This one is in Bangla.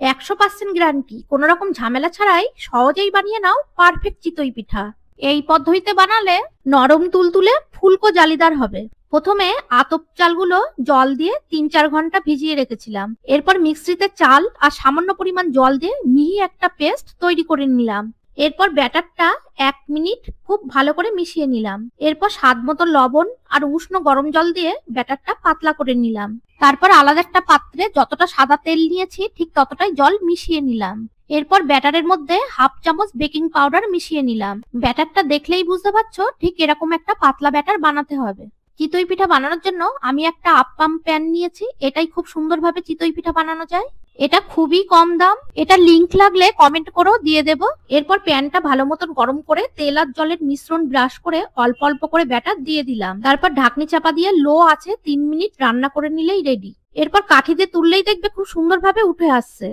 100% গ্যারান্টি, কোনো রকম ঝামেলা ছাড়াই সহজেই বানিয়ে নাও পারফেক্ট চিতই পিঠা। এই পদ্ধতিতে বানালে নরম তুলতুলে ফুলকো জালিদার হবে। প্রথমে আতপ চালগুলো জল দিয়ে 3-4 ঘন্টা ভিজিয়ে রেখেছিলাম। এরপর মিক্সিতে চাল আর সামান্য পরিমাণ জল দিয়ে মিহি একটা পেস্ট তৈরি করে নিলাম। এরপর ব্যাটারটা 1 মিনিট খুব ভালো করে মিশিয়ে নিলাম। এরপর স্বাদ মতো লবণ আর উষ্ণ গরম জল দিয়ে ব্যাটারটা পাতলা করে নিলাম। তারপর আলাদা একটা পাত্রে যতটা সাদা তেল নিয়েছি ঠিক ততটাই জল মিশিয়ে নিলাম। এরপর ব্যাটারের মধ্যে 1/2 চামচ বেকিং পাউডার মিশিয়ে নিলাম। ব্যাটারটা দেখলেই বুঝতে পারছো ঠিক এরকম একটা পাতলা ব্যাটার বানাতে হবে। চিতই পিঠা বানানোর জন্য আমি একটা আপ্পাম প্যান নিয়েছি। এটাই খুব সুন্দরভাবে চিতই পিঠা বানানো যায়। এটা খুবই কম দাম। এটা লিংক লাগলে কমেন্ট করেও দিয়ে দেব। এরপর প্যানটা ভালো মতন গরম করে তেল আর জলের মিশ্রণ ব্রাশ করে অল্প অল্প করে ব্যাটার দিয়ে দিলাম। তারপর ঢাকনি চাপা দিয়ে লো আছে 3 মিনিট রান্না করে নিলেই রেডি। এরপর কাঠি দিয়ে তুললেই দেখবে খুব সুন্দরভাবে উঠে আসছে।